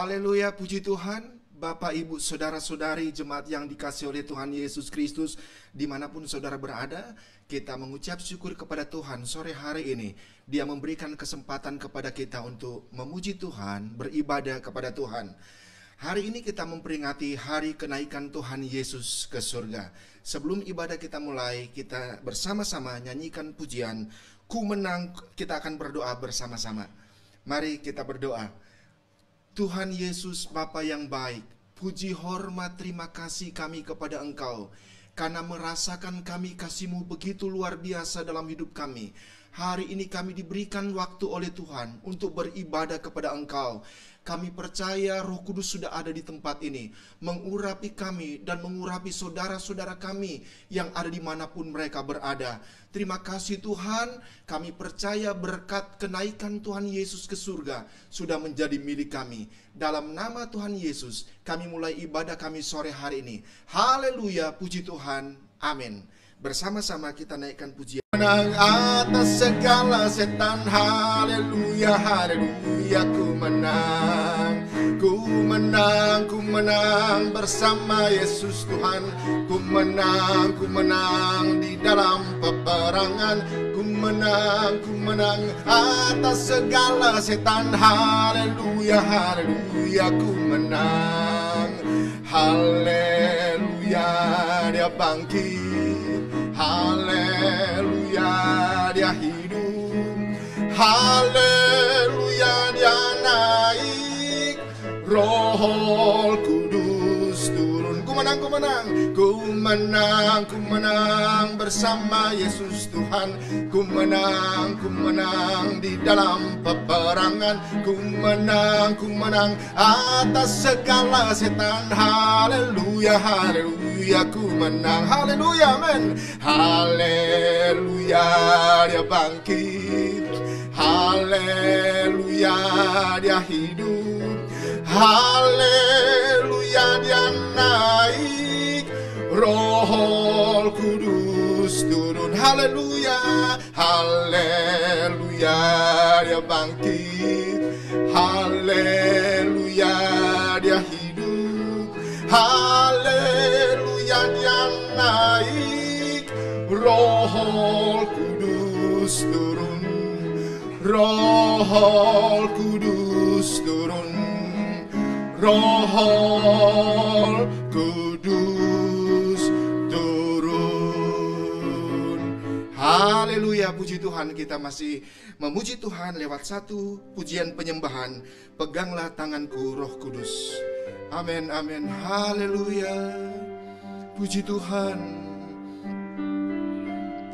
Haleluya, puji Tuhan. Bapak, Ibu, Saudara-saudari, jemaat yang dikasihi oleh Tuhan Yesus Kristus, dimanapun saudara berada, kita mengucap syukur kepada Tuhan sore hari ini. Dia memberikan kesempatan kepada kita untuk memuji Tuhan, beribadah kepada Tuhan. Hari ini kita memperingati hari kenaikan Tuhan Yesus ke surga. Sebelum ibadah kita mulai, kita bersama-sama nyanyikan pujian Ku Menang. Kita akan berdoa bersama-sama. Mari kita berdoa. Tuhan Yesus, Bapa yang baik, puji hormat terima kasih kami kepada Engkau, karena merasakan kami kasih-Mu begitu luar biasa dalam hidup kami. Hari ini kami diberikan waktu oleh Tuhan untuk beribadah kepada Engkau. Kami percaya Roh Kudus sudah ada di tempat ini, mengurapi kami dan mengurapi saudara-saudara kami yang ada dimanapun mereka berada. Terima kasih Tuhan, kami percaya berkat kenaikan Tuhan Yesus ke surga sudah menjadi milik kami. Dalam nama Tuhan Yesus, kami mulai ibadah kami sore hari ini. Haleluya, puji Tuhan, amin. Bersama-sama kita naikkan pujian. Menang atas segala setan, haleluya, haleluya, ku menang. Ku menang, ku menang bersama Yesus Tuhan. Ku menang di dalam peperangan. Ku menang atas segala setan, haleluya, haleluya, ku menang. Haleluya, dia bangkit. Haleluya, dia hidup. Haleluya, dia naik. Roh Kudus turun. Ku menang, ku menang. Ku menang bersama Yesus Tuhan. Ku menang di dalam peperangan. Ku menang atas segala setan. Haleluya, haleluya, ku menang. Haleluya, amen. Haleluya, dia bangkit. Haleluya, dia hidup. Haleluya, dia naik. Roh Kudus turun. Haleluya, haleluya, dia bangkit. Haleluya, dia hidup. Haleluya, dia naik. Roh Kudus turun. Roh Kudus turun. Roh Kudus turun. Haleluya, puji Tuhan. Kita masih memuji Tuhan lewat satu pujian penyembahan. Peganglah tanganku, Roh Kudus. Amin, amin. Haleluya, puji Tuhan.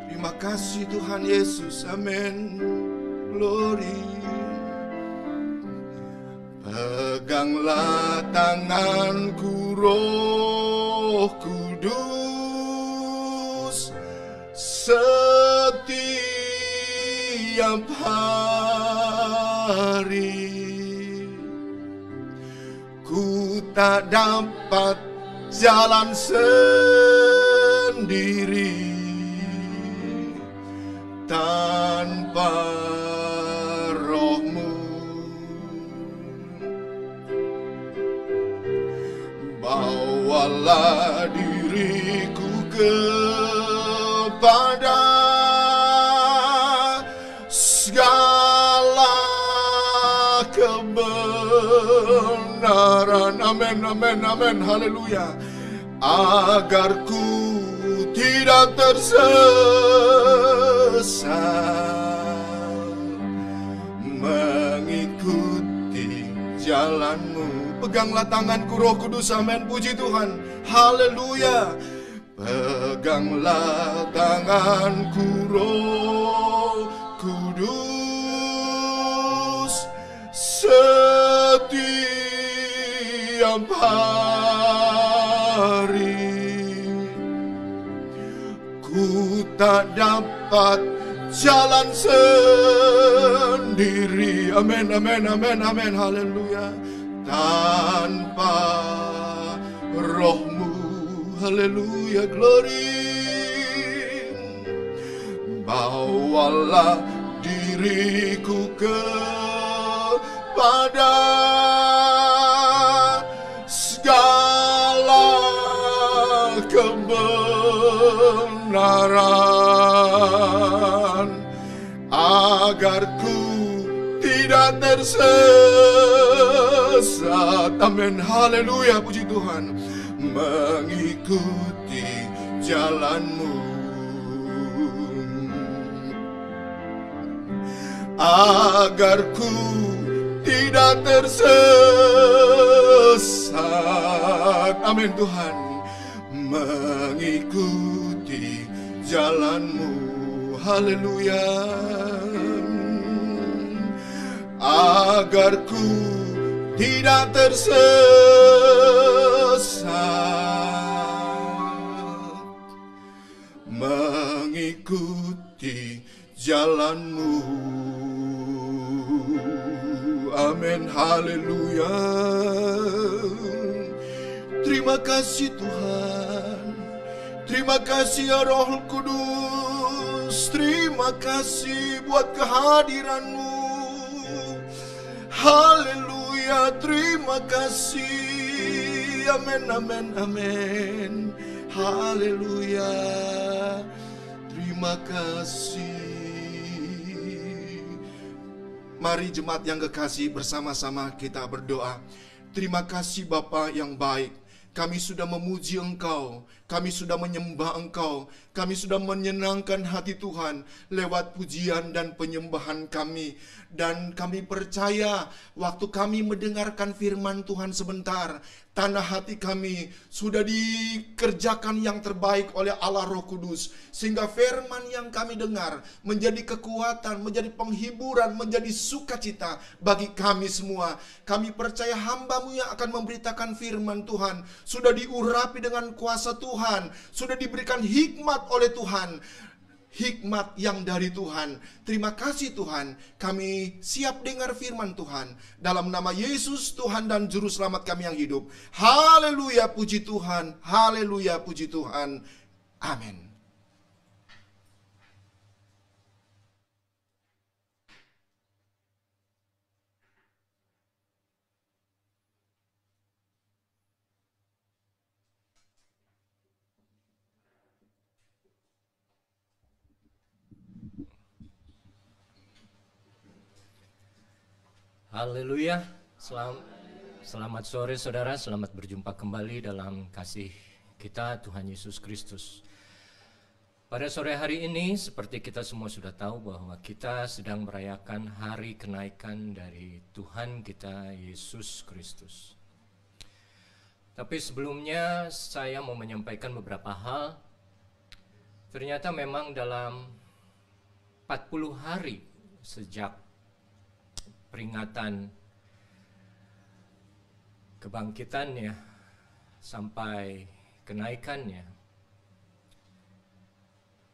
Terima kasih Tuhan Yesus. Amin. Glory. Peganglah tanganku, Roh Kudus, setiap hari. Ku tak dapat jalan sendiri tanpa Roh-Mu. Bawalah diriku kepada segala kebenaran. Amin, amin, amin, haleluya. Agar ku tidak tersesat, mengikuti jalan-Mu. Peganglah tanganku, Roh Kudus. Amin, puji Tuhan. Haleluya. Peganglah tanganku, Roh Kudus, setiap hari. Ku tak dapat jalan sendiri. Amin, amin, amin, amin, haleluya. Tanpa Roh-Mu. Haleluya, glory. Bawalah diriku kepada kebenaran, agar ku tidak tersesat. Amin, haleluya, puji Tuhan. Mengikuti jalan-Mu, agar ku tidak tersesat. Amin Tuhan. Mengikuti jalan-Mu, haleluya, agar ku tidak tersesat. Mengikuti jalan-Mu. Amin, haleluya. Terima kasih Tuhan. Terima kasih ya Roh Kudus. Terima kasih buat kehadiran-Mu. Haleluya, terima kasih. Amin, amin, amin. Haleluya. Terima kasih. Mari jemaat yang kekasih, bersama-sama kita berdoa. Terima kasih Bapa yang baik. Kami sudah memuji Engkau, kami sudah menyembah Engkau, kami sudah menyenangkan hati Tuhan lewat pujian dan penyembahan kami. Dan kami percaya waktu kami mendengarkan firman Tuhan sebentar, tanah hati kami sudah dikerjakan yang terbaik oleh Allah Roh Kudus. Sehingga firman yang kami dengar menjadi kekuatan, menjadi penghiburan, menjadi sukacita bagi kami semua. Kami percaya hamba-Mu yang akan memberitakan firman Tuhan sudah diurapi dengan kuasa Tuhan, sudah diberikan hikmat oleh Tuhan. Hikmat yang dari Tuhan. Terima kasih Tuhan. Kami siap dengar firman Tuhan. Dalam nama Yesus, Tuhan dan Juru Selamat kami yang hidup. Haleluya, puji Tuhan. Haleluya, puji Tuhan. Amin. Haleluya. Selamat sore saudara, selamat berjumpa kembali dalam kasih kita Tuhan Yesus Kristus. Pada sore hari ini, seperti kita semua sudah tahu bahwa kita sedang merayakan hari kenaikan dari Tuhan kita Yesus Kristus. Tapi sebelumnya saya mau menyampaikan beberapa hal. Ternyata memang dalam 40 hari sejak peringatan kebangkitannya sampai kenaikannya,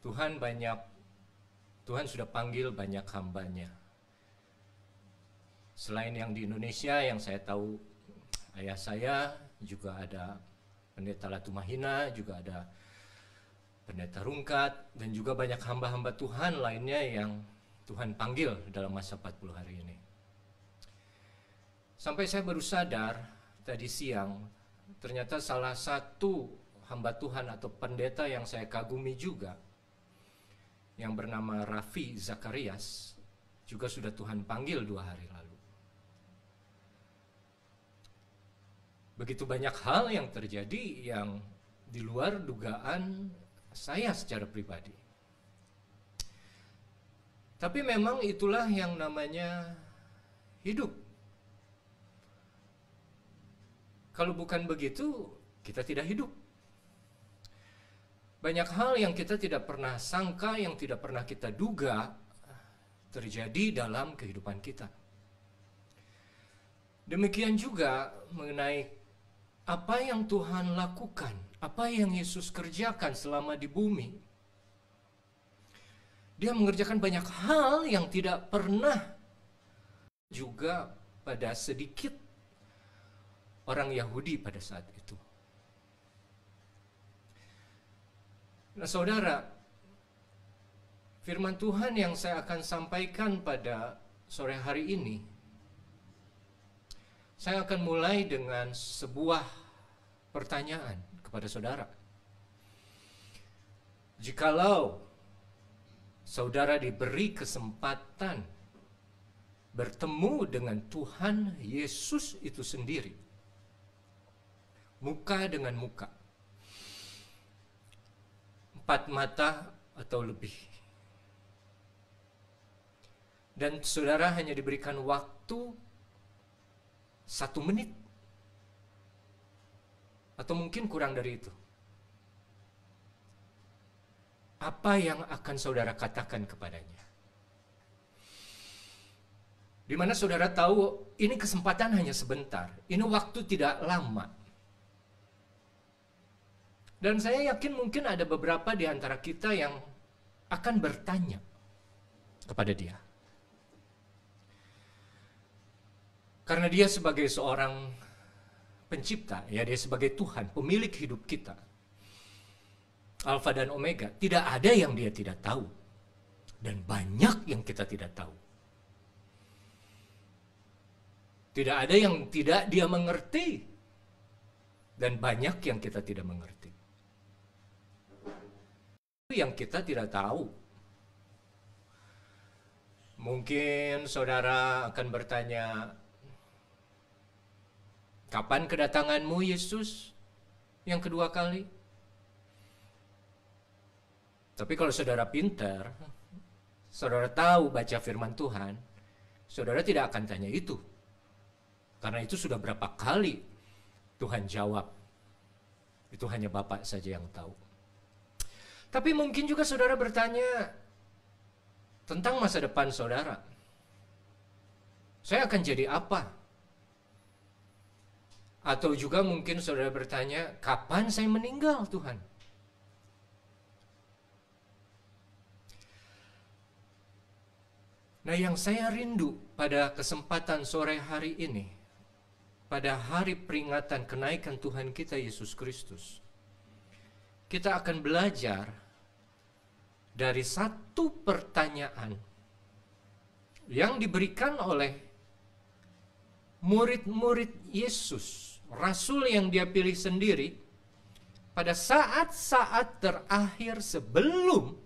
Tuhan sudah panggil banyak hamba-Nya. Selain yang di Indonesia, yang saya tahu ayah saya, juga ada Pendeta Latumahina, juga ada Pendeta Rungkat, dan juga banyak hamba-hamba Tuhan lainnya yang Tuhan panggil dalam masa 40 hari ini. Sampai saya baru sadar tadi siang, ternyata salah satu hamba Tuhan atau pendeta yang saya kagumi juga, yang bernama Raffi Zakarias, juga sudah Tuhan panggil 2 hari lalu. Begitu banyak hal yang terjadi yang di luar dugaan saya secara pribadi. Tapi memang itulah yang namanya hidup. Kalau bukan begitu, kita tidak hidup. Banyak hal yang kita tidak pernah sangka, yang tidak pernah kita duga terjadi dalam kehidupan kita. Demikian juga mengenai apa yang Tuhan lakukan, apa yang Yesus kerjakan selama di bumi. Dia mengerjakan banyak hal yang tidak pernah juga pada sedikit orang Yahudi pada saat itu. Nah saudara, firman Tuhan yang saya akan sampaikan pada sore hari ini, saya akan mulai dengan sebuah pertanyaan kepada saudara. Jikalau saudara diberi kesempatan bertemu dengan Tuhan Yesus itu sendiri, muka dengan muka, 4 mata atau lebih, dan saudara hanya diberikan waktu 1 menit atau mungkin kurang dari itu, apa yang akan saudara katakan kepadanya? Di mana saudara tahu ini kesempatan hanya sebentar, ini waktu tidak lama. Dan saya yakin mungkin ada beberapa di antara kita yang akan bertanya kepada dia. Karena dia sebagai seorang pencipta, ya, dia sebagai Tuhan, pemilik hidup kita, Alfa dan Omega, tidak ada yang dia tidak tahu. Dan banyak yang kita tidak tahu. Tidak ada yang tidak dia mengerti. Dan banyak yang kita tidak mengerti. Yang kita tidak tahu. Mungkin saudara akan bertanya, kapan kedatanganmu Yesus yang kedua kali? Tapi kalau saudara pintar, saudara tahu baca firman Tuhan, saudara tidak akan tanya itu. Karena itu sudah berapa kali Tuhan jawab. Itu hanya Bapak saja yang tahu. Tapi mungkin juga saudara bertanya tentang masa depan saudara. Saya akan jadi apa? Atau juga mungkin saudara bertanya, kapan saya meninggal Tuhan? Nah, yang saya rindu pada kesempatan sore hari ini, pada hari peringatan kenaikan Tuhan kita Yesus Kristus, kita akan belajar dari satu pertanyaan yang diberikan oleh murid-murid Yesus, rasul yang dia pilih sendiri, pada saat-saat terakhir sebelum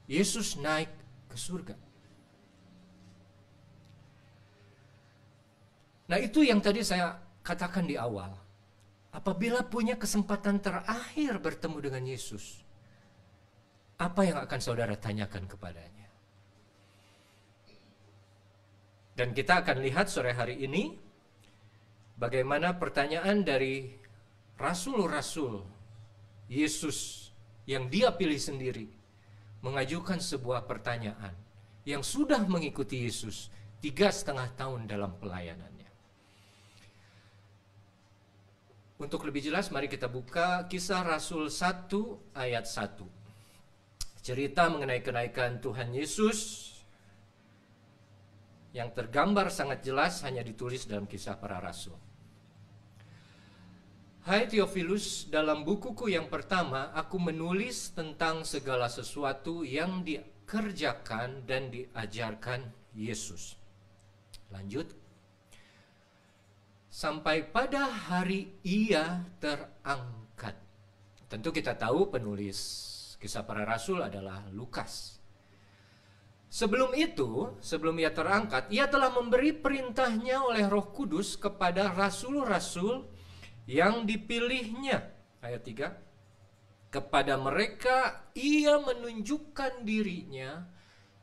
Yesus naik ke surga. Nah, itu yang tadi saya katakan di awal. Apabila punya kesempatan terakhir bertemu dengan Yesus, apa yang akan saudara tanyakan kepadanya? Dan kita akan lihat sore hari ini bagaimana pertanyaan dari rasul-rasul Yesus yang dia pilih sendiri mengajukan sebuah pertanyaan yang sudah mengikuti Yesus 3,5 tahun dalam pelayanannya. Untuk lebih jelas, mari kita buka Kisah Rasul 1 ayat 1. Cerita mengenai kenaikan Tuhan Yesus yang tergambar sangat jelas hanya ditulis dalam Kisah Para Rasul. Hai Theophilus, dalam bukuku yang pertama aku menulis tentang segala sesuatu yang dikerjakan dan diajarkan Yesus. Lanjut. Sampai pada hari ia terangkat. Tentu kita tahu penulis Kisah Para Rasul adalah Lukas. Sebelum itu, sebelum ia terangkat, ia telah memberi perintahnya oleh Roh Kudus kepada rasul-rasul yang dipilihnya. Ayat 3. Kepada mereka ia menunjukkan dirinya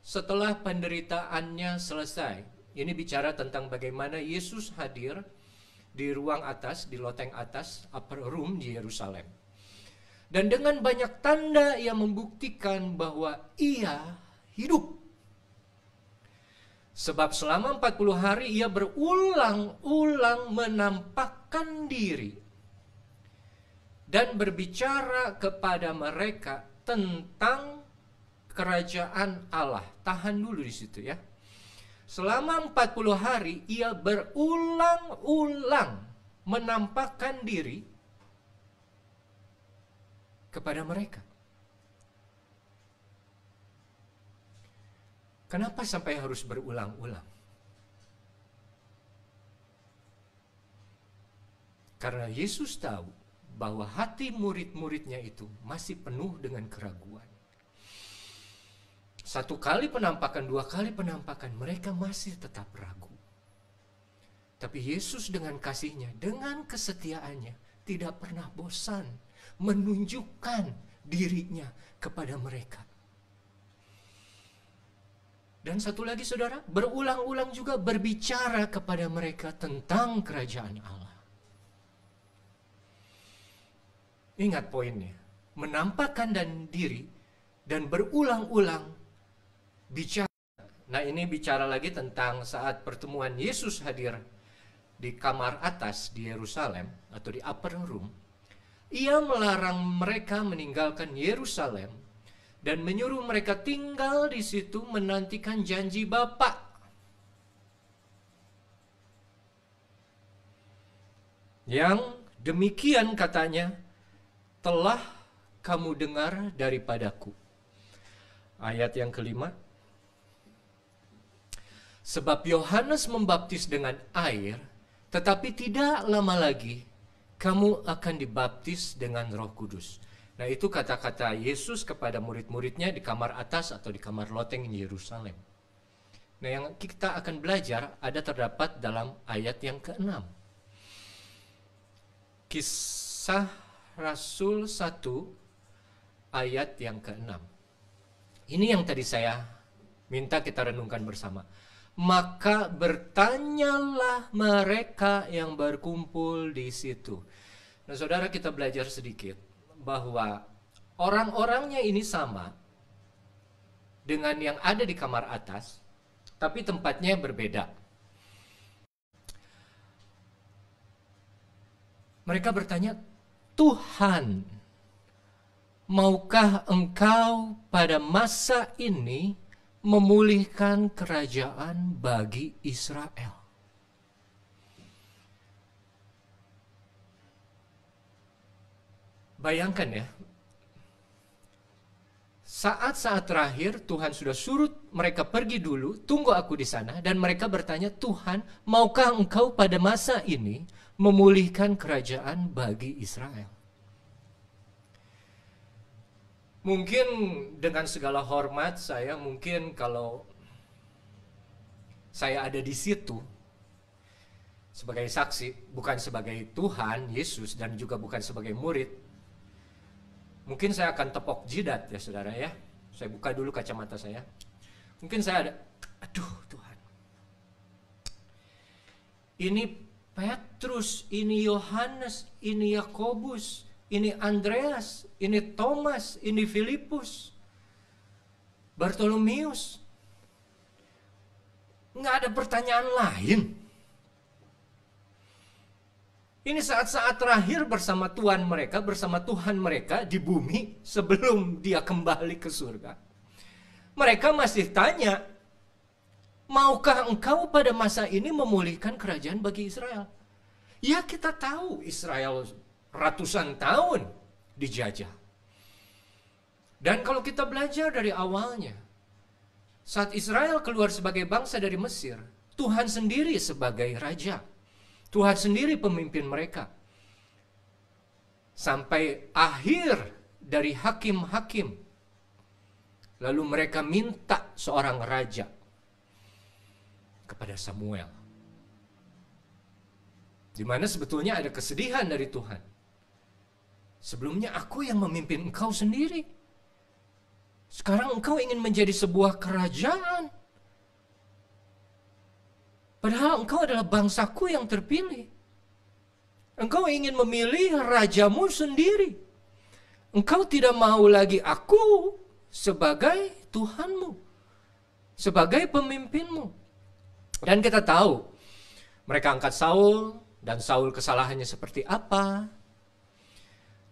setelah penderitaannya selesai. Ini bicara tentang bagaimana Yesus hadir di ruang atas, di loteng atas, upper room di Yerusalem. Dan dengan banyak tanda ia membuktikan bahwa ia hidup. Sebab selama 40 hari ia berulang-ulang menampakkan diri dan berbicara kepada mereka tentang kerajaan Allah. Tahan dulu di situ ya. Selama 40 hari ia berulang-ulang menampakkan diri kepada mereka. Kenapa sampai harus berulang-ulang? Karena Yesus tahu bahwa hati murid-muridnya itu masih penuh dengan keraguan. Satu kali penampakan, dua kali penampakan, mereka masih tetap ragu. Tapi Yesus dengan kasih-Nya, dengan kesetiaannya, tidak pernah bosan menunjukkan diri-Nya kepada mereka. Dan satu lagi saudara, berulang-ulang juga berbicara kepada mereka tentang kerajaan Allah. Ingat poinnya, menampakkan diri dan berulang-ulang bicara. Nah, ini bicara lagi tentang saat pertemuan Yesus hadir di kamar atas di Yerusalem atau di upper room. Ia melarang mereka meninggalkan Yerusalem dan menyuruh mereka tinggal di situ menantikan janji Bapa. Yang demikian katanya telah kamu dengar daripadaku. Ayat yang kelima. Sebab Yohanes membaptis dengan air, tetapi tidak lama lagi kamu akan dibaptis dengan Roh Kudus. Nah, itu kata-kata Yesus kepada murid-muridnya di kamar atas atau di kamar loteng di Yerusalem. Nah, yang kita akan belajar ada terdapat dalam ayat yang ke-6. Kisah Rasul 1 ayat yang ke-6. Ini yang tadi saya minta kita renungkan bersama. Maka bertanyalah mereka yang berkumpul di situ. Nah, saudara, kita belajar sedikit bahwa orang-orangnya ini sama dengan yang ada di kamar atas, tapi tempatnya berbeda. Mereka bertanya, Tuhan, maukah Engkau pada masa ini memulihkan kerajaan bagi Israel? Bayangkan ya, saat-saat terakhir Tuhan sudah suruh mereka pergi dulu, tunggu aku di sana, dan mereka bertanya, Tuhan, maukah Engkau pada masa ini memulihkan kerajaan bagi Israel? Mungkin dengan segala hormat saya, mungkin kalau saya ada di situ sebagai saksi, bukan sebagai Tuhan Yesus dan juga bukan sebagai murid, mungkin saya akan tepok jidat ya saudara ya. Saya buka dulu kacamata saya. Mungkin saya ada, aduh Tuhan, ini Petrus, ini Yohanes, ini Yakobus, ini Andreas, ini Thomas, ini Filipus, Bartolomeus. Nggak ada pertanyaan lain. Ini saat-saat terakhir bersama Tuhan mereka, bersama Tuhan mereka di bumi sebelum dia kembali ke surga. Mereka masih tanya, maukah Engkau pada masa ini memulihkan kerajaan bagi Israel? Ya, kita tahu Israel ratusan tahun dijajah. Dan kalau kita belajar dari awalnya, saat Israel keluar sebagai bangsa dari Mesir, Tuhan sendiri sebagai raja. Tuhan sendiri pemimpin mereka. Sampai akhir dari hakim-hakim, lalu mereka minta seorang raja kepada Samuel. Di mana sebetulnya ada kesedihan dari Tuhan. Sebelumnya aku yang memimpin engkau sendiri. Sekarang engkau ingin menjadi sebuah kerajaan. Padahal engkau adalah bangsaku yang terpilih. Engkau ingin memilih rajamu sendiri. Engkau tidak mau lagi aku sebagai Tuhanmu, sebagai pemimpinmu. Dan kita tahu, mereka angkat Saul, dan Saul kesalahannya seperti apa.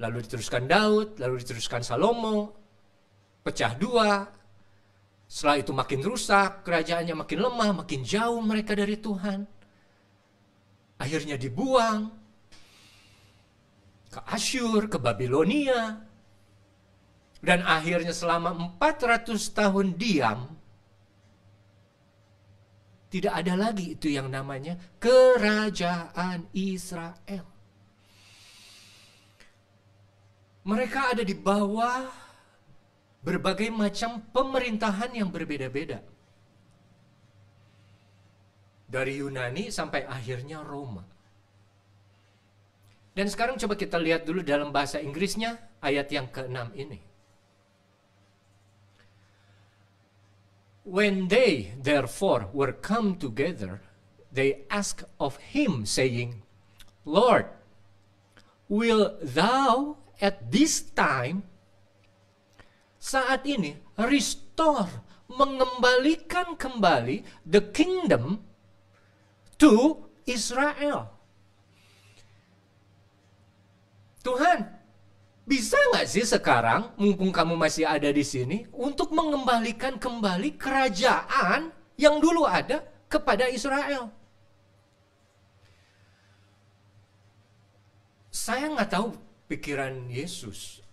Lalu diteruskan Daud, lalu diteruskan Salomo, pecah dua. Setelah itu makin rusak, kerajaannya makin lemah, makin jauh mereka dari Tuhan. Akhirnya dibuang ke Asyur, ke Babilonia. Dan akhirnya selama 400 tahun diam, tidak ada lagi itu yang namanya kerajaan Israel. Mereka ada di bawah berbagai macam pemerintahan yang berbeda-beda. Dari Yunani sampai akhirnya Roma. Dan sekarang coba kita lihat dulu dalam bahasa Inggrisnya ayat yang ke-6 ini. When they therefore were come together, they asked of him, saying, Lord, will thou at this time, saat ini, restore, mengembalikan kembali the kingdom to Israel. Tuhan, bisa nggak sih sekarang, mumpung kamu masih ada di sini, untuk mengembalikan kembali kerajaan yang dulu ada kepada Israel? Saya nggak tahu pikiran Yesus.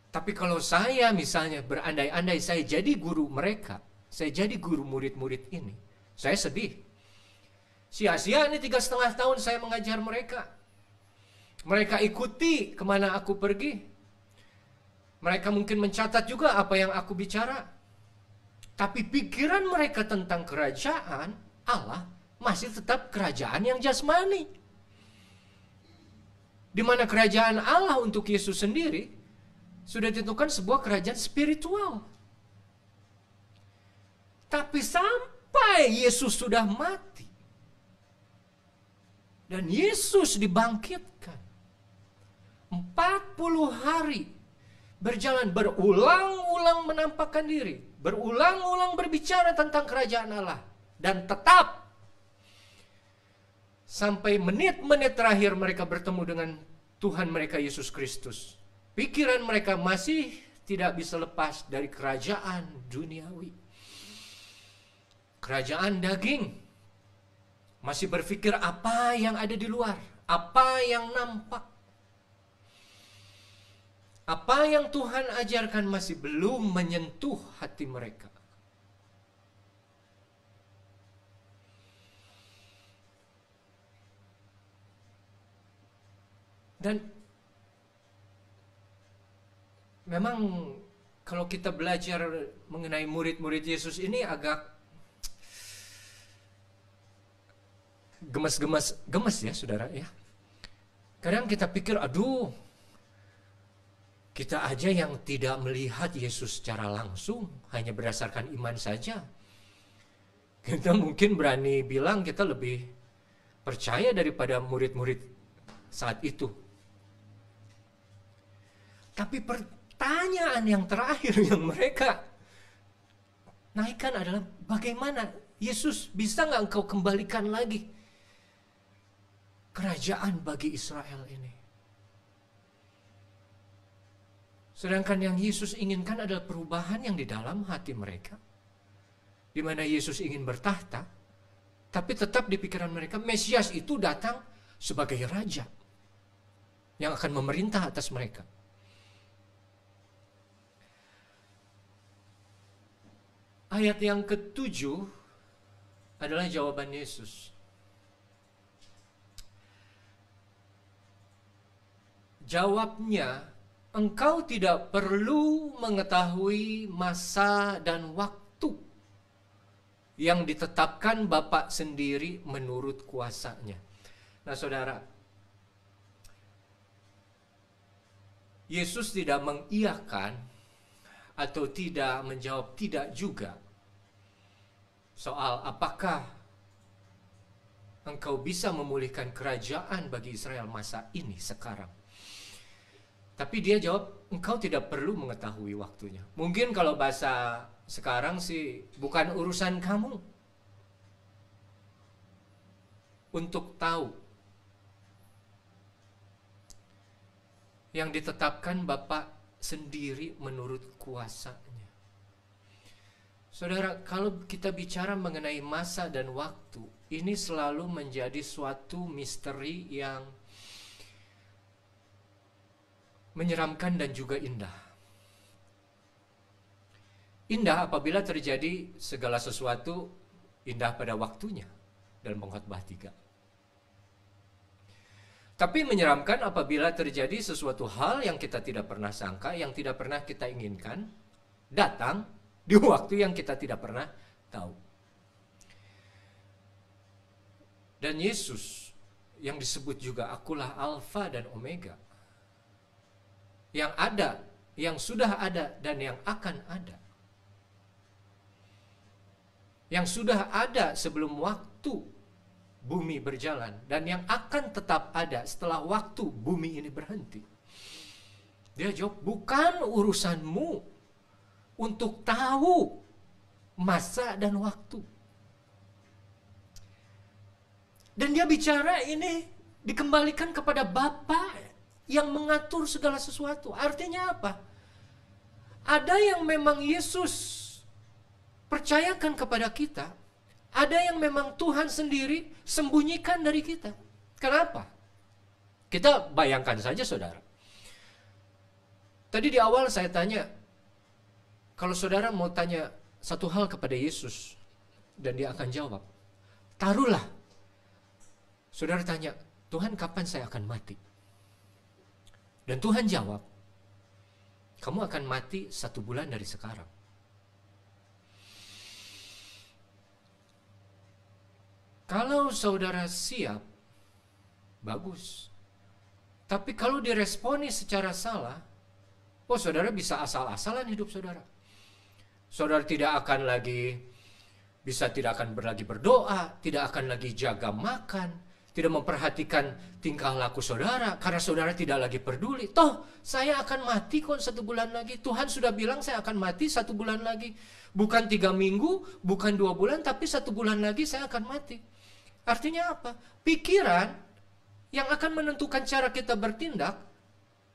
Tapi kalau saya misalnya berandai-andai saya jadi guru mereka, saya jadi guru murid-murid ini, saya sedih. Sia-sia ini 3,5 tahun saya mengajar mereka. Mereka ikuti kemana aku pergi. Mereka mungkin mencatat juga apa yang aku bicara. Tapi pikiran mereka tentang kerajaan Allah masih tetap kerajaan yang jasmani. Di mana kerajaan Allah untuk Yesus sendiri sudah ditentukan sebuah kerajaan spiritual. Tapi sampai Yesus sudah mati dan Yesus dibangkitkan, 40 hari berjalan, berulang-ulang menampakkan diri, berulang-ulang berbicara tentang kerajaan Allah, dan tetap sampai menit-menit terakhir mereka bertemu dengan Tuhan mereka Yesus Kristus, pikiran mereka masih tidak bisa lepas dari kerajaan duniawi. Kerajaan daging. Masih berpikir apa yang ada di luar, apa yang nampak. Apa yang Tuhan ajarkan masih belum menyentuh hati mereka. Dan memang kalau kita belajar mengenai murid-murid Yesus ini agak gemes ya saudara ya. Kadang kita pikir, aduh, kita aja yang tidak melihat Yesus secara langsung, hanya berdasarkan iman saja. Kita mungkin berani bilang kita lebih percaya daripada murid-murid saat itu. Tapi pertanyaan yang terakhir yang mereka naikkan adalah, bagaimana Yesus, bisa nggak engkau kembalikan lagi kerajaan bagi Israel ini? Sedangkan yang Yesus inginkan adalah perubahan yang di dalam hati mereka, di mana Yesus ingin bertahta, tapi tetap di pikiran mereka Mesias itu datang sebagai raja yang akan memerintah atas mereka. Ayat yang ke-7 adalah jawaban Yesus. Jawabnya, engkau tidak perlu mengetahui masa dan waktu yang ditetapkan Bapa sendiri menurut kuasanya. Nah saudara, Yesus tidak mengiyakan atau tidak menjawab tidak juga soal apakah engkau bisa memulihkan kerajaan bagi Israel masa ini sekarang. Tapi dia jawab, engkau tidak perlu mengetahui waktunya. Mungkin kalau bahasa sekarang sih, bukan urusan kamu untuk tahu. Yang ditetapkan Bapa sendiri menurut kuasanya. Saudara, kalau kita bicara mengenai masa dan waktu, ini selalu menjadi suatu misteri yang menyeramkan dan juga indah. Indah apabila terjadi segala sesuatu indah pada waktunya dalam Pengkhotbah 3. Tapi menyeramkan apabila terjadi sesuatu hal yang kita tidak pernah sangka, yang tidak pernah kita inginkan, datang di waktu yang kita tidak pernah tahu. Dan Yesus yang disebut juga akulah Alfa dan Omega, yang ada, yang sudah ada, dan yang akan ada. Yang sudah ada sebelum waktu bumi berjalan, dan yang akan tetap ada setelah waktu bumi ini berhenti. Dia jawab, bukan urusanmu untuk tahu masa dan waktu. Dan dia bicara ini dikembalikan kepada Bapa yang mengatur segala sesuatu. Artinya apa? Ada yang memang Yesus percayakan kepada kita, ada yang memang Tuhan sendiri sembunyikan dari kita. Kenapa? Kita bayangkan saja, saudara. Tadi di awal saya tanya, kalau saudara mau tanya satu hal kepada Yesus dan dia akan jawab, taruhlah saudara tanya, Tuhan kapan saya akan mati? Dan Tuhan jawab, kamu akan mati 1 bulan dari sekarang. Kalau saudara siap, bagus. Tapi kalau diresponi secara salah, saudara bisa asal-asalan hidup saudara. Saudara tidak akan lagi berdoa, tidak akan lagi jaga makan, tidak memperhatikan tingkah laku saudara, karena saudara tidak lagi peduli. Toh, saya akan mati kok 1 bulan lagi. Tuhan sudah bilang saya akan mati 1 bulan lagi. Bukan 3 minggu, bukan 2 bulan, tapi 1 bulan lagi saya akan mati. Artinya apa? Pikiran yang akan menentukan cara kita bertindak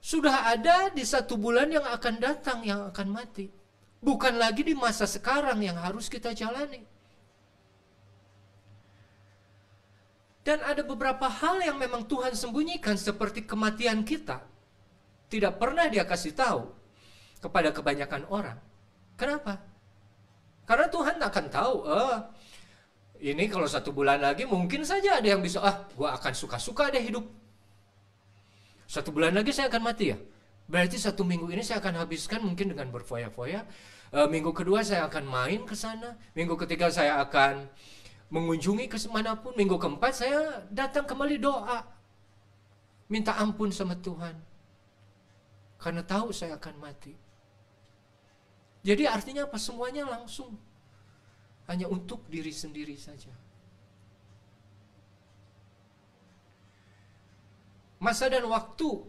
sudah ada di 1 bulan yang akan datang, yang akan mati. Bukan lagi di masa sekarang yang harus kita jalani. Dan ada beberapa hal yang memang Tuhan sembunyikan, seperti kematian kita. Tidak pernah dia kasih tahu kepada kebanyakan orang. Kenapa? Karena Tuhan akan tahu, ini kalau 1 bulan lagi mungkin saja ada yang bisa, gua akan suka-suka deh hidup. 1 bulan lagi saya akan mati ya. Berarti 1 minggu ini saya akan habiskan mungkin dengan berfoya-foya. Minggu kedua saya akan main ke sana. Minggu ketiga saya akan mengunjungi ke manapun. Minggu keempat saya datang kembali doa. Minta ampun sama Tuhan. Karena tahu saya akan mati. Jadi artinya apa? Semuanya langsung. Hanya untuk diri sendiri saja. Masa dan waktu,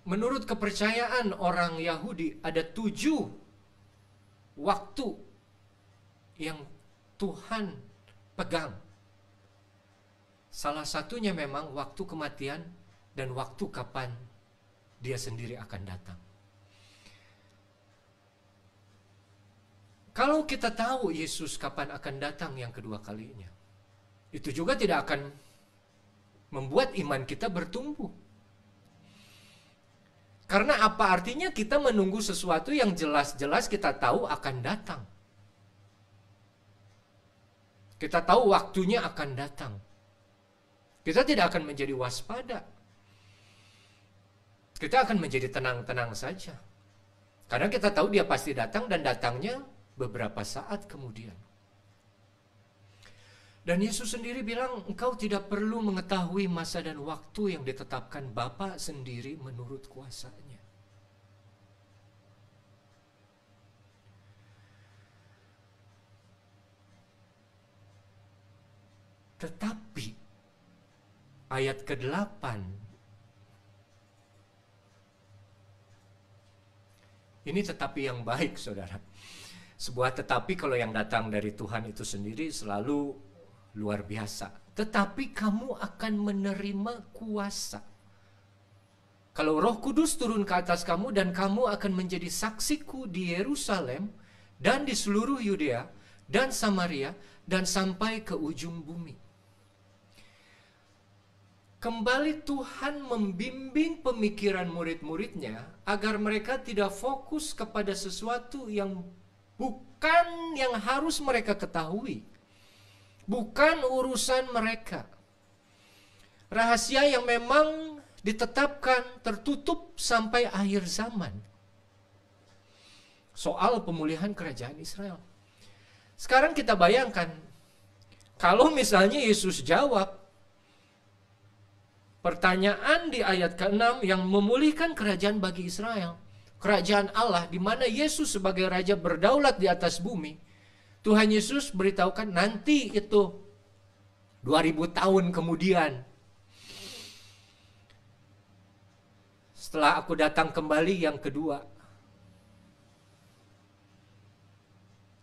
menurut kepercayaan orang Yahudi, ada 7 waktu yang Tuhan pegang. Salah satunya memang waktu kematian dan waktu kapan dia sendiri akan datang. Kalau kita tahu Yesus kapan akan datang yang kedua kalinya, itu juga tidak akan membuat iman kita bertumbuh. Karena apa artinya kita menunggu sesuatu yang jelas-jelas kita tahu akan datang. Kita tahu waktunya akan datang. Kita tidak akan menjadi waspada. Kita akan menjadi tenang-tenang saja. Karena kita tahu dia pasti datang, dan datangnya beberapa saat kemudian. Dan Yesus sendiri bilang, engkau tidak perlu mengetahui masa dan waktu yang ditetapkan Bapa sendiri menurut kuasanya. Tetapi ayat ke-8 ini tetapi yang baik, saudara. Sebuah tetapi kalau yang datang dari Tuhan itu sendiri selalu luar biasa. Tetapi kamu akan menerima kuasa. Kalau Roh Kudus turun ke atas kamu, dan kamu akan menjadi saksiku di Yerusalem dan di seluruh Yudea dan Samaria dan sampai ke ujung bumi. Kembali Tuhan membimbing pemikiran murid-muridnya agar mereka tidak fokus kepada sesuatu yang bukan yang harus mereka ketahui. Bukan urusan mereka. rahasia yang memang ditetapkan tertutup sampai akhir zaman. Soal pemulihan kerajaan Israel. Sekarang kita bayangkan, kalau misalnya Yesus jawab pertanyaan di ayat ke-6 yang memulihkan kerajaan bagi Israel, kerajaan Allah di mana Yesus sebagai raja berdaulat di atas bumi. Tuhan Yesus beritahukan nanti itu 2000 tahun kemudian, setelah aku datang kembali yang kedua.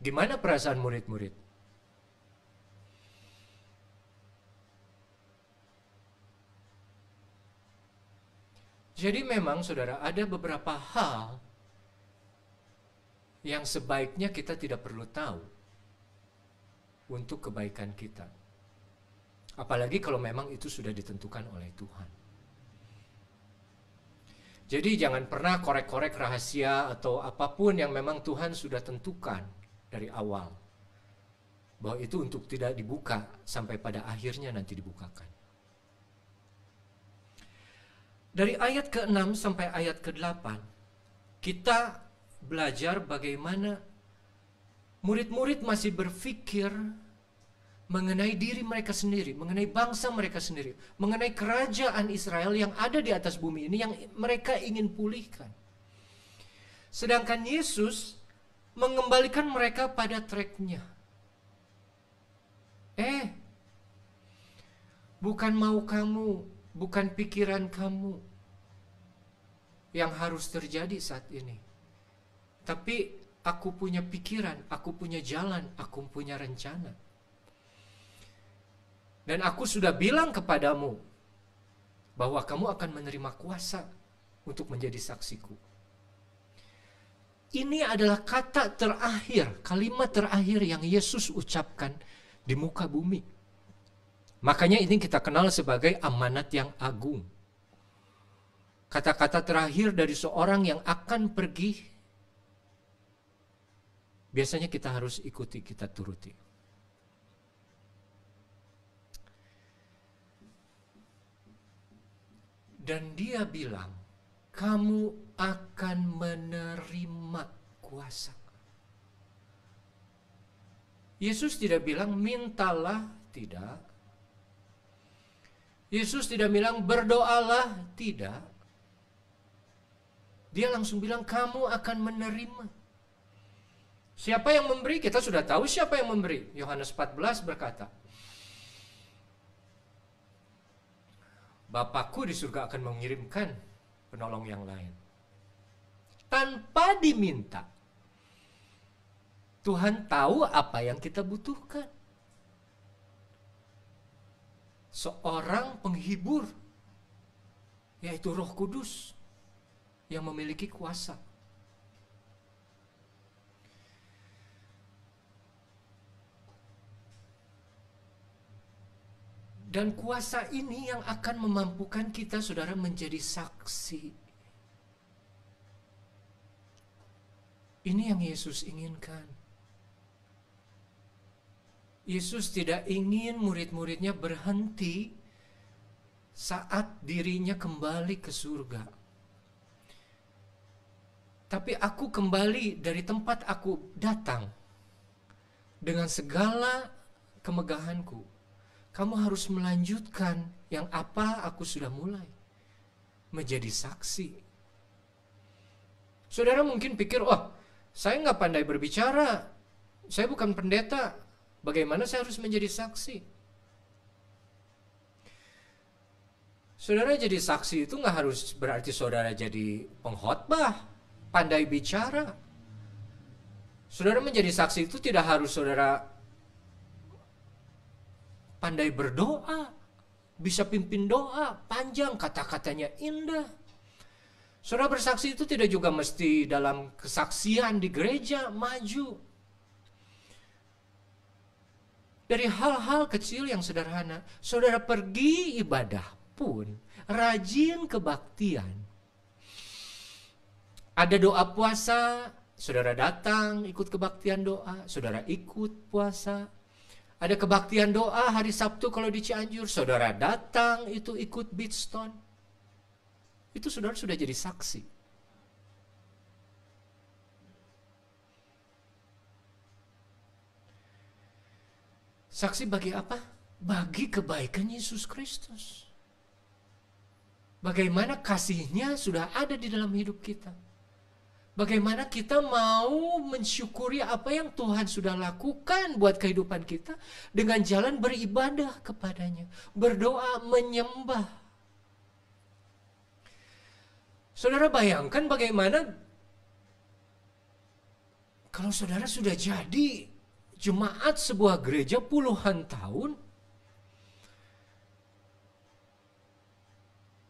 Gimana perasaan murid-murid? Jadi memang saudara, ada beberapa hal yang sebaiknya kita tidak perlu tahu untuk kebaikan kita. Apalagi kalau memang itu sudah ditentukan oleh Tuhan. Jadi jangan pernah korek-korek rahasia atau apapun yang memang Tuhan sudah tentukan dari awal. Bahwa itu untuk tidak dibuka sampai pada akhirnya nanti dibukakan. Dari ayat ke-6 sampai ayat ke-8, kita belajar bagaimana murid-murid masih berpikir mengenai diri mereka sendiri, mengenai bangsa mereka sendiri, mengenai kerajaan Israel yang ada di atas bumi ini yang mereka ingin pulihkan. Sedangkan Yesus mengembalikan mereka pada tracknya. Bukan mau kamu, bukan pikiran kamu yang harus terjadi saat ini. Tapi aku punya pikiran, aku punya jalan, aku punya rencana. Dan aku sudah bilang kepadamu bahwa kamu akan menerima kuasa untuk menjadi saksiku. Ini adalah kata terakhir, kalimat terakhir yang Yesus ucapkan di muka bumi. Makanya ini kita kenal sebagai amanat yang agung. Kata-kata terakhir dari seorang yang akan pergi, biasanya kita harus ikuti, kita turuti. Dan dia bilang, kamu akan menerima kuasa. Yesus tidak bilang mintalah, tidak. Yesus tidak bilang berdoalah, tidak. Dia langsung bilang kamu akan menerima. Siapa yang memberi? Kita sudah tahu siapa yang memberi. Yohanes 14 berkata, Bapakku di surga akan mengirimkan penolong yang lain. Tanpa diminta. Tuhan tahu apa yang kita butuhkan. Seorang penghibur, yaitu Roh Kudus, yang memiliki kuasa. Dan kuasa ini yang akan memampukan kita, saudara, menjadi saksi. Ini yang Yesus inginkan. Yesus tidak ingin murid-muridnya berhenti saat dirinya kembali ke surga. Tapi aku kembali dari tempat aku datang dengan segala kemegahanku. Kamu harus melanjutkan yang apa aku sudah mulai. Menjadi saksi. Saudara mungkin pikir, saya nggak pandai berbicara. Saya bukan pendeta. Bagaimana saya harus menjadi saksi? Saudara jadi saksi itu nggak harus berarti saudara jadi pengkhotbah, pandai bicara. Saudara menjadi saksi itu tidak harus saudara pandai berdoa, bisa pimpin doa, panjang, kata-katanya indah. Saudara bersaksi itu tidak juga mesti dalam kesaksian di gereja, maju. Dari hal-hal kecil yang sederhana, saudara pergi ibadah pun, rajin kebaktian. Ada doa puasa, saudara datang ikut kebaktian doa, saudara ikut puasa. Ada kebaktian doa hari Sabtu kalau di Cianjur, saudara datang itu ikut Beatstone. Itu saudara sudah jadi saksi. Saksi bagi apa? Bagi kebaikan Yesus Kristus. Bagaimana kasih-Nya sudah ada di dalam hidup kita. Bagaimana kita mau mensyukuri apa yang Tuhan sudah lakukan buat kehidupan kita dengan jalan beribadah kepadanya, berdoa, menyembah. Saudara bayangkan bagaimana kalau saudara sudah jadi jemaat sebuah gereja puluhan tahun,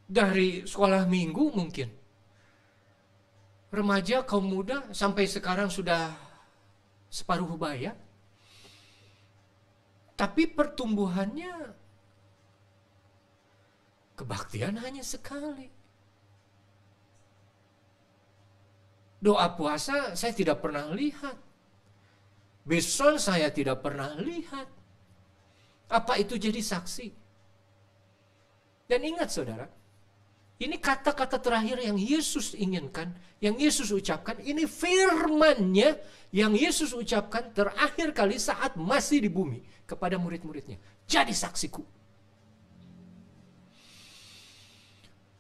dari sekolah minggu mungkin, remaja, kaum muda, sampai sekarang sudah separuh baya. Tapi pertumbuhannya, kebaktian hanya sekali. Doa puasa saya tidak pernah lihat. Beson saya tidak pernah lihat. Apa itu jadi saksi? Dan ingat saudara, ini kata-kata terakhir yang Yesus inginkan, yang Yesus ucapkan, ini firman-Nya yang Yesus ucapkan terakhir kali saat masih di bumi kepada murid-muridnya. Jadi saksiku.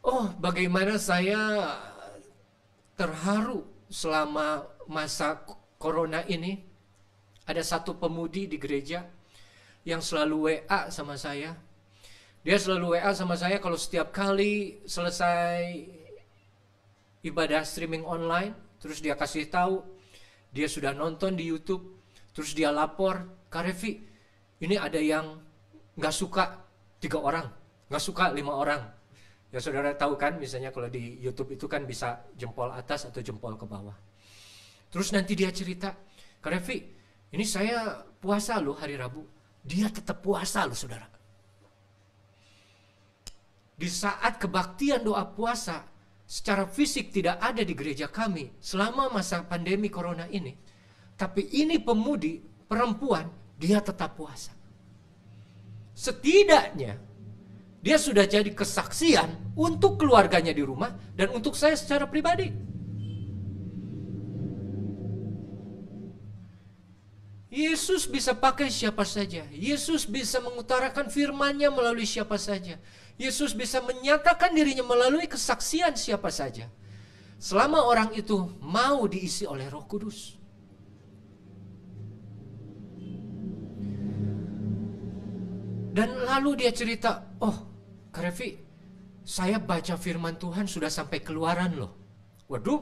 Oh, bagaimana saya terharu selama masa corona ini. Ada satu pemudi di gereja yang selalu WA sama saya. Dia selalu WA sama saya kalau setiap kali selesai ibadah streaming online, terus dia kasih tahu dia sudah nonton di YouTube, terus dia lapor, Kak Revi, ini ada yang nggak suka 3 orang, nggak suka 5 orang. Ya saudara tahu kan, misalnya kalau di YouTube itu kan bisa jempol atas atau jempol ke bawah. Terus nanti dia cerita, Kak Revi, ini saya puasa loh hari Rabu. Dia tetap puasa loh saudara. Di saat kebaktian doa puasa secara fisik tidak ada di gereja kami selama masa pandemi corona ini. Tapi ini pemudi, perempuan, dia tetap puasa. Setidaknya dia sudah jadi kesaksian untuk keluarganya di rumah dan untuk saya secara pribadi. Yesus bisa pakai siapa saja. Yesus bisa mengutarakan firman-Nya melalui siapa saja. Yesus bisa menyatakan dirinya melalui kesaksian siapa saja. Selama orang itu mau diisi oleh Roh Kudus. Dan lalu dia cerita, oh Kak Revi, saya baca firman Tuhan sudah sampai keluaran loh. Waduh,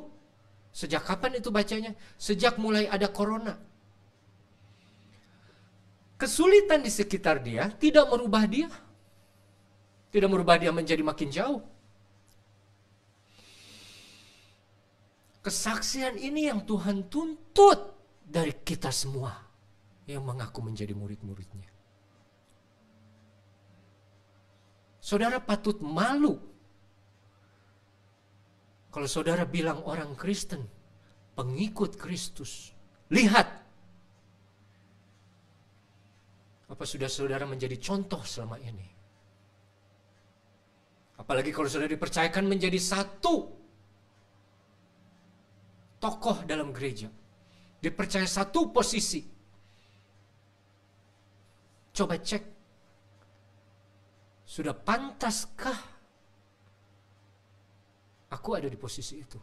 sejak kapan itu bacanya? Sejak mulai ada corona. Kesulitan di sekitar dia tidak merubah dia. Tidak merubah dia menjadi makin jauh. Kesaksian ini yang Tuhan tuntut dari kita semua yang mengaku menjadi murid-muridnya. Saudara patut malu kalau saudara bilang orang Kristen, pengikut Kristus. Lihat, apa sudah saudara menjadi contoh selama ini? Apalagi kalau saudara dipercayakan menjadi satu tokoh dalam gereja. Dipercaya satu posisi. Coba cek. Sudah pantaskah aku ada di posisi itu?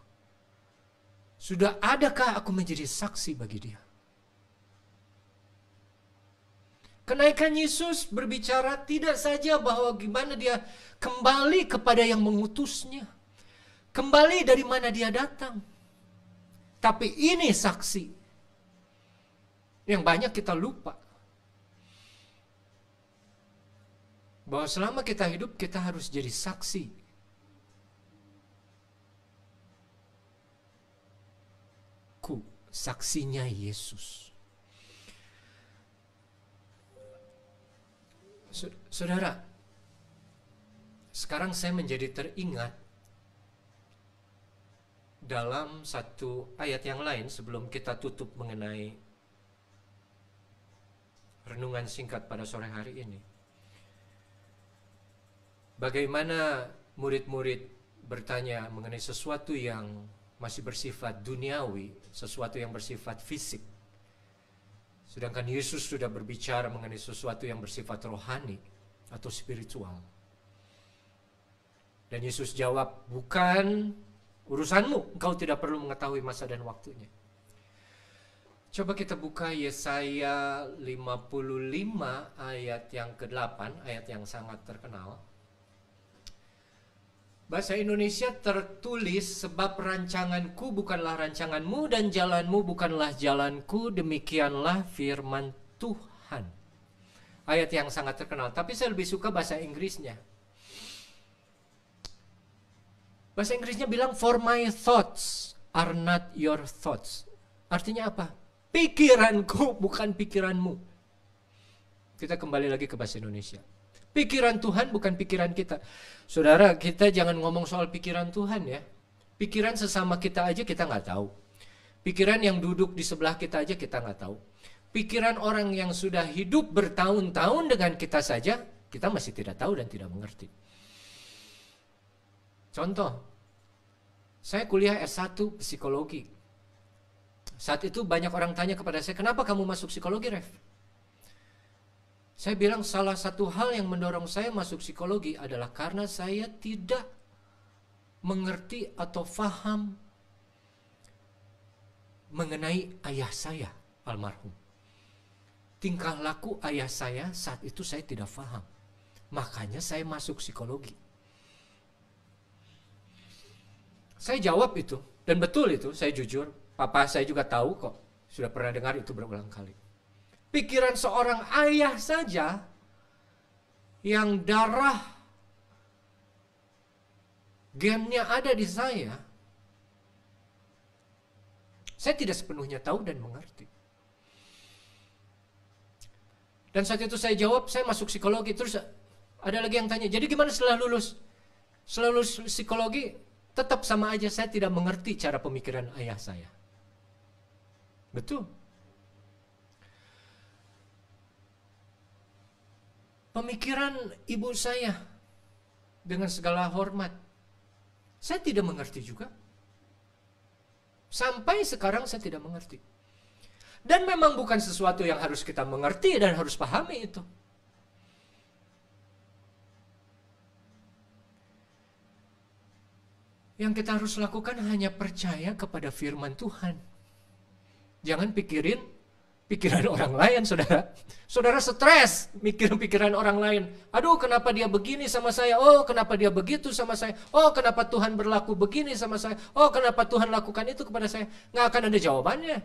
Sudah adakah aku menjadi saksi bagi dia? Kenaikan Yesus berbicara tidak saja bahwa gimana dia kembali kepada yang mengutusnya. Kembali dari mana dia datang. Tapi ini saksi. Yang banyak kita lupa. Bahwa selama kita hidup kita harus jadi saksi. Saksinya Yesus. Saudara, sekarang saya menjadi teringat dalam satu ayat yang lain sebelum kita tutup mengenai renungan singkat pada sore hari ini. Bagaimana murid-murid bertanya mengenai sesuatu yang masih bersifat duniawi, sesuatu yang bersifat fisik. Sedangkan Yesus sudah berbicara mengenai sesuatu yang bersifat rohani atau spiritual. Dan Yesus jawab, bukan urusanmu, engkau tidak perlu mengetahui masa dan waktunya. Coba kita buka Yesaya 55 ayat yang ke-8, ayat yang sangat terkenal. Bahasa Indonesia tertulis, sebab rancanganku bukanlah rancanganmu dan jalanmu bukanlah jalanku, demikianlah firman Tuhan. Ayat yang sangat terkenal, tapi saya lebih suka bahasa Inggrisnya. Bahasa Inggrisnya bilang, for my thoughts are not your thoughts. Artinya apa? Pikiranku bukan pikiranmu. Kita kembali lagi ke bahasa Indonesia. Pikiran Tuhan bukan pikiran kita. Saudara, kita jangan ngomong soal pikiran Tuhan ya. Pikiran sesama kita aja kita nggak tahu. Pikiran yang duduk di sebelah kita aja kita nggak tahu. Pikiran orang yang sudah hidup bertahun-tahun dengan kita saja, kita masih tidak tahu dan tidak mengerti. Contoh, saya kuliah S1 psikologi. Saat itu banyak orang tanya kepada saya, kenapa kamu masuk psikologi, Ref? Saya bilang salah satu hal yang mendorong saya masuk psikologi adalah karena saya tidak mengerti atau faham mengenai ayah saya, almarhum. Tingkah laku ayah saya saat itu saya tidak faham. Makanya saya masuk psikologi. Saya jawab itu, dan betul itu, saya jujur. Papa saya juga tahu kok, sudah pernah dengar itu berulang kali. Pikiran seorang ayah saja yang darah gennya ada di saya tidak sepenuhnya tahu dan mengerti. Dan saat itu saya jawab, saya masuk psikologi. Terus ada lagi yang tanya, jadi gimana setelah lulus? Setelah lulus psikologi, tetap sama aja saya tidak mengerti cara pemikiran ayah saya. Betul. Pemikiran ibu saya dengan segala hormat, saya tidak mengerti juga. Sampai sekarang saya tidak mengerti. Dan memang bukan sesuatu yang harus kita mengerti dan harus pahami itu. Yang kita harus lakukan hanya percaya kepada firman Tuhan. Jangan pikiran orang lain, saudara. Saudara stres mikir pikiran orang lain. Aduh, kenapa dia begini sama saya? Oh, kenapa dia begitu sama saya? Oh, kenapa Tuhan berlaku begini sama saya? Oh, kenapa Tuhan lakukan itu kepada saya? Nggak akan ada jawabannya.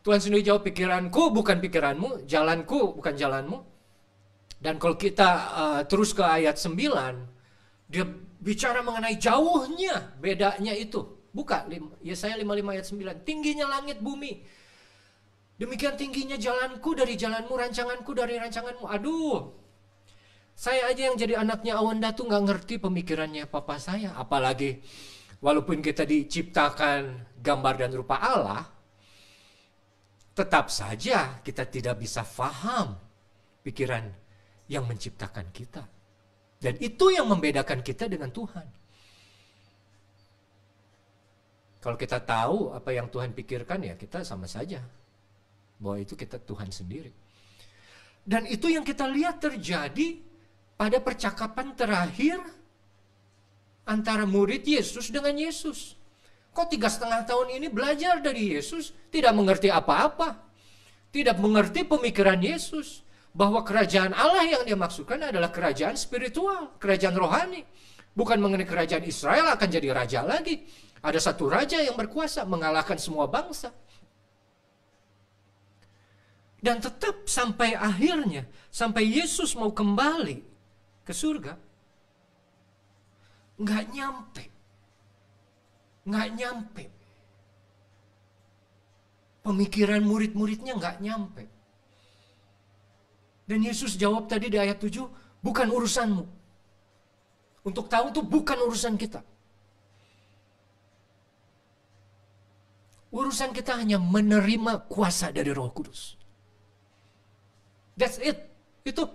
Tuhan sendiri jawab, pikiranku bukan pikiranmu, jalanku bukan jalanmu. Dan kalau kita terus ke ayat 9, dia bicara mengenai jauhnya, bedanya itu. Buka Yesaya 55 ayat 9. Tingginya langit bumi, demikian tingginya jalanku dari jalanmu, rancanganku dari rancanganmu. Aduh, saya aja yang jadi anaknya awan datu nggak ngerti pemikirannya papa saya. Apalagi walaupun kita diciptakan gambar dan rupa Allah, tetap saja kita tidak bisa faham pikiran yang menciptakan kita. Dan itu yang membedakan kita dengan Tuhan. Kalau kita tahu apa yang Tuhan pikirkan, ya kita sama saja. Bahwa itu kita Tuhan sendiri. Dan itu yang kita lihat terjadi pada percakapan terakhir antara murid Yesus dengan Yesus. Kok 3,5 tahun ini belajar dari Yesus, tidak mengerti apa-apa. Tidak mengerti pemikiran Yesus. Bahwa kerajaan Allah yang dia maksudkan adalah kerajaan spiritual, kerajaan rohani. Bukan mengenai kerajaan Israel akan jadi raja lagi. Ada satu raja yang berkuasa mengalahkan semua bangsa. Dan tetap sampai akhirnya, sampai Yesus mau kembali ke surga, nggak nyampe. Pemikiran murid-muridnya nggak nyampe. Dan Yesus jawab tadi di ayat 7, bukan urusanmu. Untuk tahu itu bukan urusan kita. Urusan kita hanya menerima kuasa dari Roh Kudus. That's it. Itu.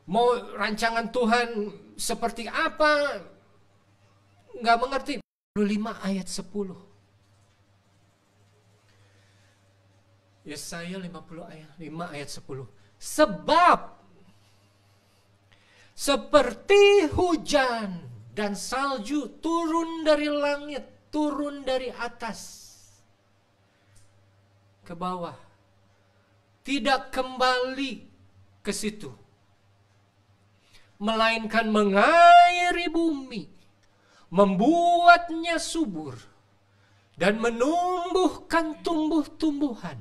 Mau rancangan Tuhan seperti apa, nggak mengerti. 5 ayat 10. Yesaya 5 ayat 10. Sebab seperti hujan dan salju turun dari langit, turun dari atas ke bawah, tidak kembali ke situ, melainkan mengairi bumi, membuatnya subur, dan menumbuhkan tumbuh-tumbuhan,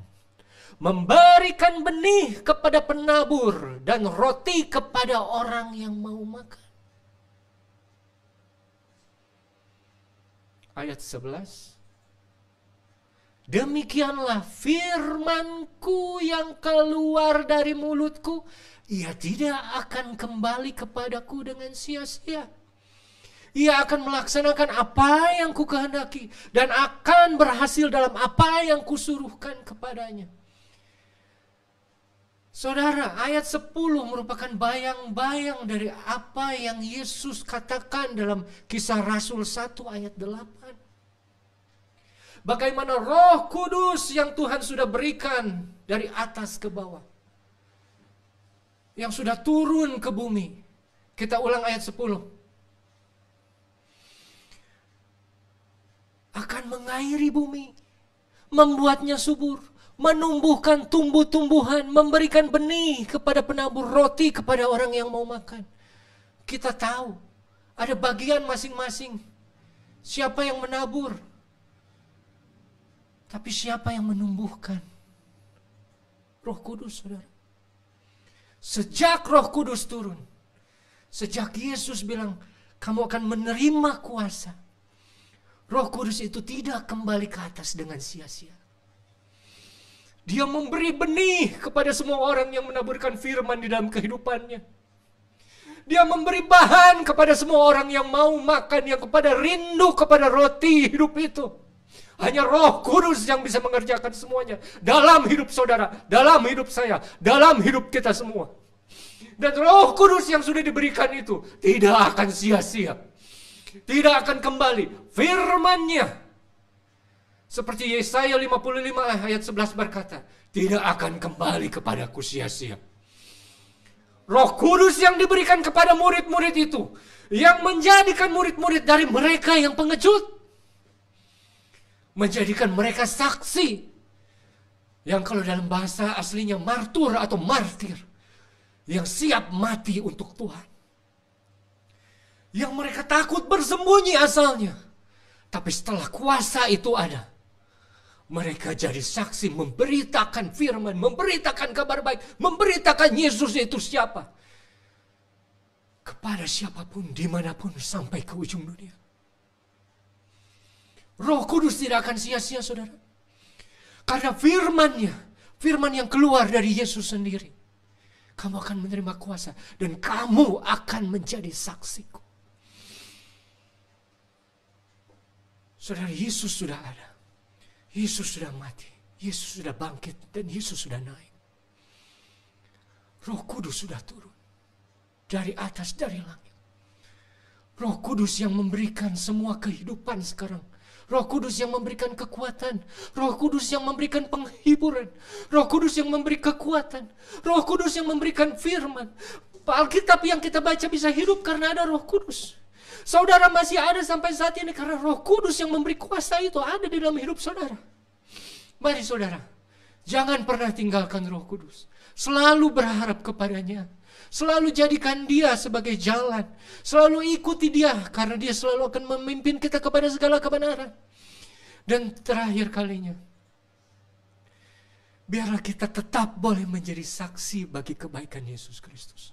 memberikan benih kepada penabur, dan roti kepada orang yang mau makan. Ayat 11. Demikianlah firmanku yang keluar dari mulutku, ia tidak akan kembali kepadaku dengan sia-sia. Ia akan melaksanakan apa yang kukehendaki dan akan berhasil dalam apa yang kusuruhkan kepadanya. Saudara, ayat 10 merupakan bayang-bayang dari apa yang Yesus katakan dalam Kisah Rasul 1 ayat 8. Bagaimana Roh Kudus yang Tuhan sudah berikan dari atas ke bawah, yang sudah turun ke bumi. Kita ulang ayat 10. Akan mengairi bumi, membuatnya subur, menumbuhkan tumbuh-tumbuhan, memberikan benih kepada penabur, roti kepada orang yang mau makan. Kita tahu ada bagian masing-masing. Siapa yang menabur? Tapi siapa yang menumbuhkan? Roh Kudus, saudara. Sejak Roh Kudus turun, sejak Yesus bilang, kamu akan menerima kuasa, Roh Kudus itu tidak kembali ke atas dengan sia-sia. Dia memberi benih kepada semua orang yang menaburkan firman di dalam kehidupannya. Dia memberi bahan kepada semua orang yang mau makan, yang kepada rindu kepada roti hidup itu. Hanya Roh Kudus yang bisa mengerjakan semuanya dalam hidup saudara, dalam hidup saya, dalam hidup kita semua. Dan Roh Kudus yang sudah diberikan itu tidak akan sia-sia, tidak akan kembali. Firman-Nya seperti Yesaya 55 ayat 11 berkata, tidak akan kembali kepadaku sia-sia. Roh Kudus yang diberikan kepada murid-murid itu, yang menjadikan murid-murid dari mereka yang pengecut, menjadikan mereka saksi, yang kalau dalam bahasa aslinya martur atau martir, yang siap mati untuk Tuhan. Yang mereka takut bersembunyi asalnya, tapi setelah kuasa itu ada, mereka jadi saksi, memberitakan firman, memberitakan kabar baik, memberitakan Yesus itu siapa, kepada siapapun, dimanapun, sampai ke ujung dunia. Roh Kudus tidak akan sia-sia, saudara. Karena firman-Nya, firman yang keluar dari Yesus sendiri. Kamu akan menerima kuasa dan kamu akan menjadi saksiku. Saudara, Yesus sudah ada. Yesus sudah mati. Yesus sudah bangkit dan Yesus sudah naik. Roh Kudus sudah turun dari atas, dari langit. Roh Kudus yang memberikan semua kehidupan sekarang. Roh Kudus yang memberikan kekuatan. Roh Kudus yang memberikan penghiburan. Roh Kudus yang memberi kekuatan. Roh Kudus yang memberikan firman. Alkitab yang kita baca bisa hidup karena ada Roh Kudus. Saudara masih ada sampai saat ini karena Roh Kudus yang memberi kuasa itu ada di dalam hidup saudara. Mari saudara, jangan pernah tinggalkan Roh Kudus. Selalu berharap kepadanya. Selalu jadikan dia sebagai jalan. Selalu ikuti dia karena dia selalu akan memimpin kita kepada segala kebenaran. Dan terakhir kalinya, biarlah kita tetap boleh menjadi saksi bagi kebaikan Yesus Kristus.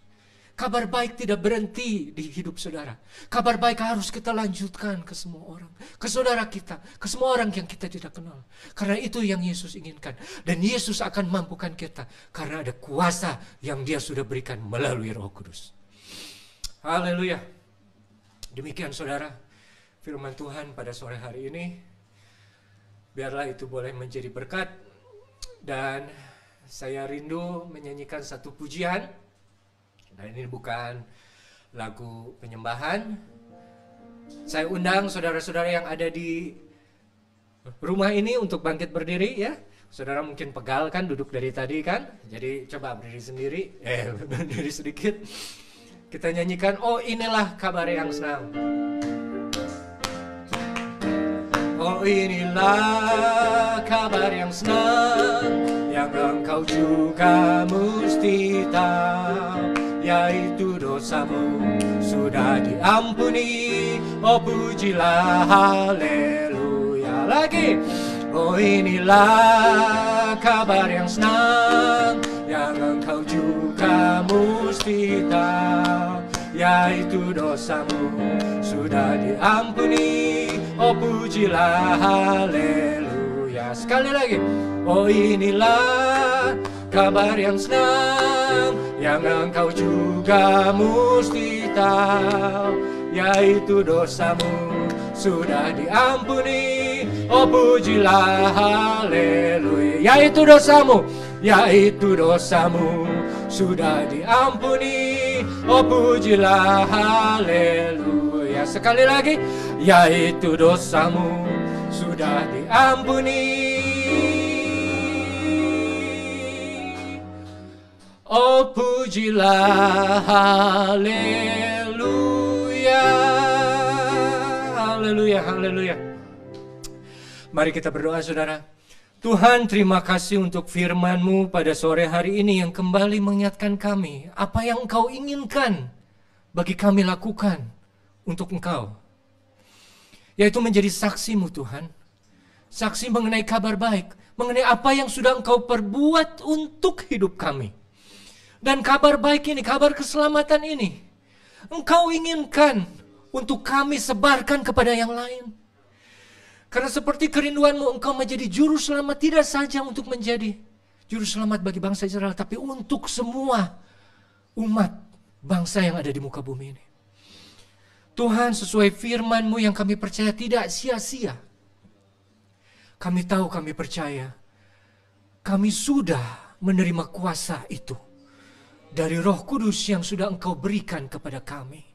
Kabar baik tidak berhenti di hidup saudara. Kabar baik harus kita lanjutkan ke semua orang. Ke saudara kita, ke semua orang yang kita tidak kenal. Karena itu yang Yesus inginkan. Dan Yesus akan mampukan kita. Karena ada kuasa yang dia sudah berikan melalui Roh Kudus. Haleluya. Demikian saudara, firman Tuhan pada sore hari ini. Biarlah itu boleh menjadi berkat. Dan saya rindu menyanyikan satu pujian. Dan ini bukan lagu penyembahan. Saya undang saudara-saudara yang ada di rumah ini untuk bangkit berdiri ya. Saudara mungkin pegal kan duduk dari tadi kan. Jadi coba berdiri sendiri. Berdiri sedikit. Kita nyanyikan, oh inilah kabar yang senang. Oh inilah kabar yang senang, yang engkau juga mesti tahu, yaitu dosamu sudah diampuni. Oh pujilah haleluya. Lagi, oh inilah kabar yang senang, yang engkau juga mesti tahu, yaitu dosamu sudah diampuni. Oh pujilah haleluya. Sekali lagi, oh inilah kabar yang senang, yang engkau juga mesti tahu, yaitu dosamu sudah diampuni. Oh pujilah haleluya. Yaitu dosamu, yaitu dosamu sudah diampuni. Oh pujilah haleluya. Sekali lagi, yaitu dosamu sudah diampuni. Oh pujilah haleluya. Haleluya, haleluya. Mari kita berdoa saudara. Tuhan, terima kasih untuk firman-Mu pada sore hari ini yang kembali mengingatkan kami apa yang Engkau inginkan bagi kami lakukan untuk Engkau. Yaitu menjadi saksi-Mu Tuhan. Saksi mengenai kabar baik, mengenai apa yang sudah Engkau perbuat untuk hidup kami. Dan kabar baik ini, kabar keselamatan ini, Engkau inginkan untuk kami sebarkan kepada yang lain. Karena seperti kerinduan-Mu, Engkau menjadi juru selamat tidak saja untuk menjadi juru selamat bagi bangsa Israel, tapi untuk semua umat bangsa yang ada di muka bumi ini. Tuhan, sesuai firman-Mu yang kami percaya tidak sia-sia. Kami tahu, kami percaya, kami sudah menerima kuasa itu dari Roh Kudus yang sudah Engkau berikan kepada kami.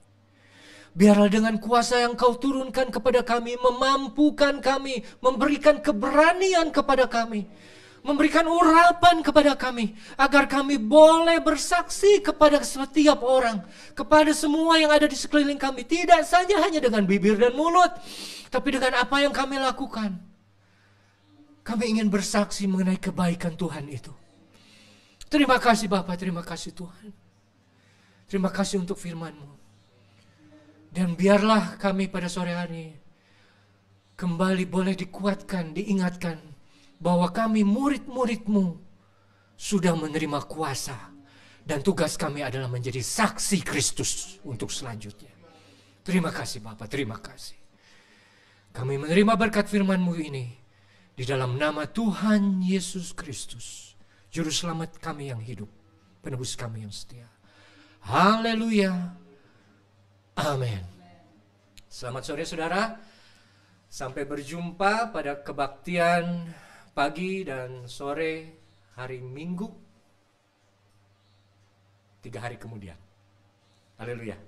Biarlah dengan kuasa yang Kau turunkan kepada kami, memampukan kami, memberikan keberanian kepada kami, memberikan urapan kepada kami, agar kami boleh bersaksi kepada setiap orang, kepada semua yang ada di sekeliling kami. Tidak saja hanya dengan bibir dan mulut, tapi dengan apa yang kami lakukan. Kami ingin bersaksi mengenai kebaikan Tuhan itu. Terima kasih Bapa, terima kasih Tuhan. Terima kasih untuk firman-Mu. Dan biarlah kami pada sore hari kembali boleh dikuatkan, diingatkan bahwa kami murid-murid-Mu sudah menerima kuasa. Dan tugas kami adalah menjadi saksi Kristus untuk selanjutnya. Terima kasih Bapa, terima kasih. Kami menerima berkat firman-Mu ini di dalam nama Tuhan Yesus Kristus, Juru Selamat kami yang hidup, penebus kami yang setia. Haleluya. Amin. Selamat sore saudara. Sampai berjumpa pada kebaktian pagi dan sore hari Minggu 3 hari kemudian. Haleluya.